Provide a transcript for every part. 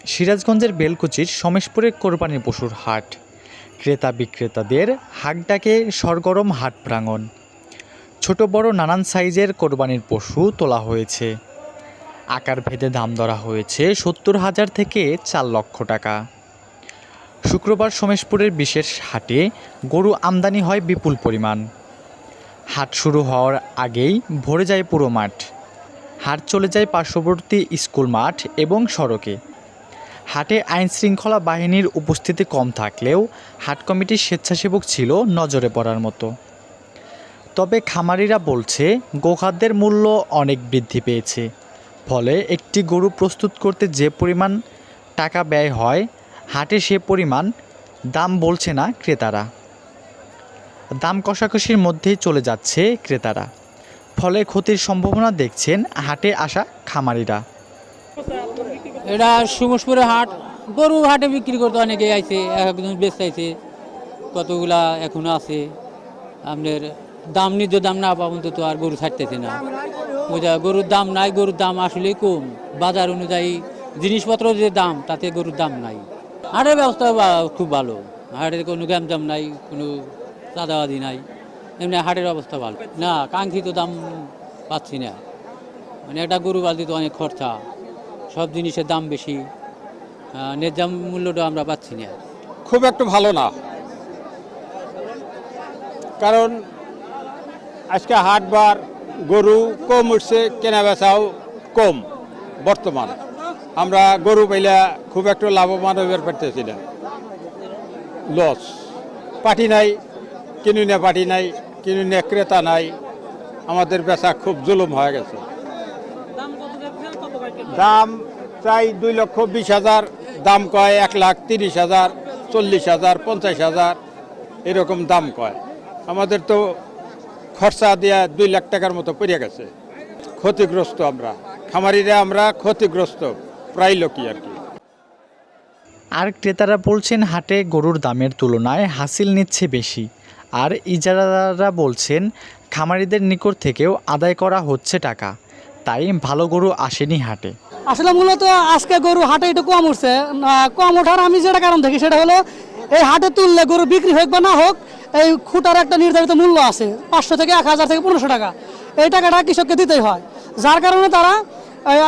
সিরাজগঞ্জের বেলকুচির সমেশপুরে কোরবানির পশুর হাট। ক্রেতা বিক্রেতাদের হাঁক ডাকে সরগরম হাট প্রাঙ্গণ। ছোট বড় নানান সাইজের কোরবানির পশু তোলা হয়েছে। আকার ভেদে দাম ধরা হয়েছে ৭০,০০০ থেকে ৪ লক্ষ টাকা। শুক্রবার সমেশপুরের বিশেষ হাটে গরু আমদানি হয় বিপুল পরিমাণ। হাট শুরু হওয়ার আগেই ভরে যায় পুরো মাঠ। হাট চলে যায় পার্শ্ববর্তী স্কুল মাঠ এবং সড়কে। হাটে আইনশৃঙ্খলা বাহিনীর উপস্থিতি কম থাকলেও হাট কমিটির স্বেচ্ছাসেবক ছিল নজরে পড়ার মতো। তবে খামারিরা বলছে গোখাদ্যের মূল্য অনেক বৃদ্ধি পেয়েছে, ফলে একটি গরু প্রস্তুত করতে যে পরিমাণ টাকা ব্যয় হয় হাটে সে পরিমাণ দাম বলছে না ক্রেতারা। দাম কষাকষির মধ্যেই চলে যাচ্ছে ক্রেতারা, ফলে ক্ষতির সম্ভাবনা দেখছেন হাটে আসা খামারিরা। এটা সুমসপুরের হাট, গরু হাটে বিক্রি করতে অনেকে আইছে, একজন বেচতে আইছে, কতগুলা এখনো আছে। আপনার দাম নিজ দাম না পাবেন তো আর গরু ছাড়তেছে না। বুঝা গরুর দাম নাই, গরুর দাম আসলে কম। বাজার অনুযায়ী জিনিসপত্র যে দাম তাতে গরুর দাম নাই। হাটের ব্যবস্থা খুব ভালো, হাটের কোনো গ্যামজাম নাই, কোনো চাঁদাবাদি নাই, এমনি হাটের অবস্থা ভালো না। কাঙ্ক্ষিত দাম পাচ্ছি না, মানে একটা গরু পালতে তো অনেক খরচা, সব জিনিসের দাম বেশি, ন্যায্য মূল্যটা আমরা পাচ্ছি না। খুব একটু ভালো না, কারণ আজকে হাটবার গরু কম উঠছে, কেনা বেচাও কম। বর্তমান আমরা গরু পাইলে খুব একটু লাভবান হইবার পারতেছি না, লস। পাটি নাই, কিনুনে পাটি নাই, কিনুনে ক্রেতা নাই, আমাদের বেচা খুব জুলুম হয়ে গেছে। দাম প্রায় 2,20,000, দাম কয় 1,30,000, 40,000, 50,000 এরকম দাম কয়। আমাদের তো খরচা দেওয়া 2 লাখ টাকার মতো পড়ে গেছে। ক্ষতিগ্রস্ত আমরা খামারিরা, আমরা ক্ষতিগ্রস্ত প্রায় লোকই আর কি। আর ক্রেতারা বলছেন হাটে গরুর দামের তুলনায় হাসিল নিচ্ছে বেশি। আর ইজারাদাররা বলছেন খামারিদের নিকট থেকেও আদায় করা হচ্ছে টাকা, তাই ভালো গরু আসেনি হাটে। আসলে মূলত আজকে গরু হাটে একটু কম উঠছে। কম ওঠার আমি যেটা কারণ দেখি সেটা হলো, এই হাটে তুললে গরু বিক্রি হোক বা না হোক, এই খুঁটার একটা নির্ধারিত মূল্য আছে, 500 থেকে 1,000 থেকে 1,500 টাকা। এই টাকাটা কৃষককে দিতেই হয়, যার কারণে তারা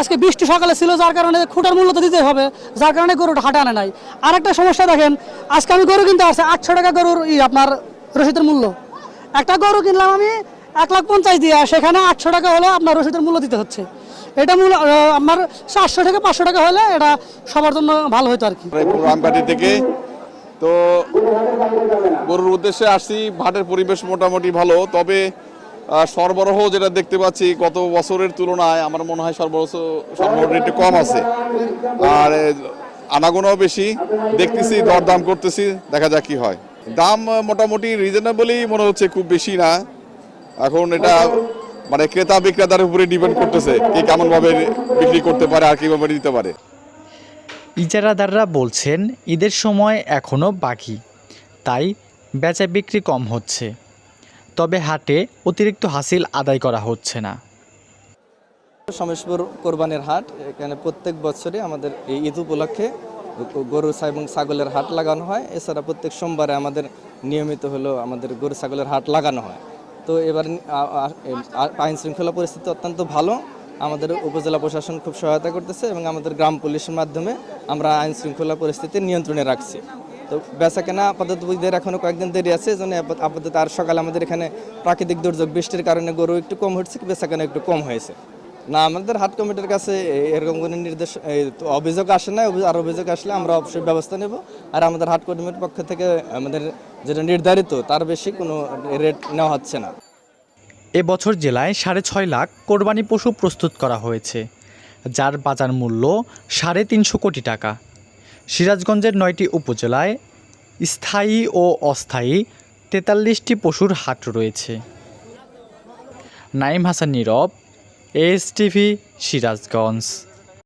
আজকে বৃষ্টি সকালে ছিল, যার কারণে খুঁটার মূল্য তো দিতেই হবে, যার কারণে গরুটা হাটে আনে নাই। আর একটা সমস্যা দেখেন, আজকে আমি গরু কিনতে আসছে 800 টাকা গরুর আপনার রসিদের মূল্য। একটা গরু কিনলাম আমি 1,50,000 দিয়ে, সেখানে 800 টাকা হলে আপনার রসিদের মূল্য দিতে হচ্ছে। এটা মূল আমার 400 থেকে 500 টাকা হলে এটা সবার জন্য ভালো হতো আর কি। রামবাটি থেকে তো গরুর উদ্দেশ্যে আসছি। হাটের পরিবেশ মোটামুটি ভালো, তবে সরবরাহ যেটা দেখতে পাচ্ছি গত বছরের তুলনায় আমার মনে হয় সরবরাহ একটু কম আছে, আর আনাগোনাও বেশি। দেখতেছি, দরদাম করতেছি, দেখা যাক কি হয়। দাম মোটামুটি রিজনেবলই মনে হচ্ছে, খুব বেশি না। এখন এটা মানে ক্রেতা বিক্রেতার উপরে ডিপেন্ড করতেছে, কে কেমন ভাবে বিক্রি করতে পারে আর কিভাবে দিতে পারে। ইজারাদাররা বলছেন ঈদের সময় এখনও বাকি, তাই বেচা বিক্রি কম হচ্ছে। তবে হাটে অতিরিক্ত হাসিল আদায় করা হচ্ছে না। সমেশপুর কোরবানির হাট, এখানে প্রত্যেক বছরই আমাদের এই ঈদ উপলক্ষে গরু এবং ছাগলের হাট লাগানো হয়। এছাড়া প্রত্যেক সোমবারে আমাদের নিয়মিত হলো আমাদের গরু ছাগলের হাট লাগানো হয়। তো এবার আইন শৃঙ্খলা পরিস্থিতি অত্যন্ত ভালো, আমাদের উপজেলা প্রশাসন খুব সহায়তা করতেছে এবং আমাদের গ্রাম পুলিশের মাধ্যমে আমরা আইন শৃঙ্খলা পরিস্থিতি নিয়ন্ত্রণে রাখছি। তো বেচা কেনা আপাতত ঈদের এখনও কয়েকদিন দেরি আছে, জন্য আপাতত আর সকালে আমাদের এখানে প্রাকৃতিক দুর্যোগ বৃষ্টির কারণে গরু একটু কম হচ্ছে, বেচা কেনা একটু কম হয়েছে। না, আমাদের হাট কমিটির কাছে এরকম কোনো নির্দেশ অভিযোগ আসে না, আর অভিযোগ আসলে আমরা অবশ্যই ব্যবস্থা নেব। আর আমাদের হাট কমিটির পক্ষ থেকে আমাদের যেটা নির্ধারিত তার বেশি কোনো রেট নেওয়া হচ্ছে না। এবছর জেলায় 6.5 লাখ কোরবানি পশু প্রস্তুত করা হয়েছে, যার বাজার মূল্য 350 কোটি টাকা। সিরাজগঞ্জের 9টি উপজেলায় স্থায়ী ও অস্থায়ী 43টি পশুর হাট রয়েছে। নাঈম হাসান নীরব, ASTV, সিরাজগঞ্জ।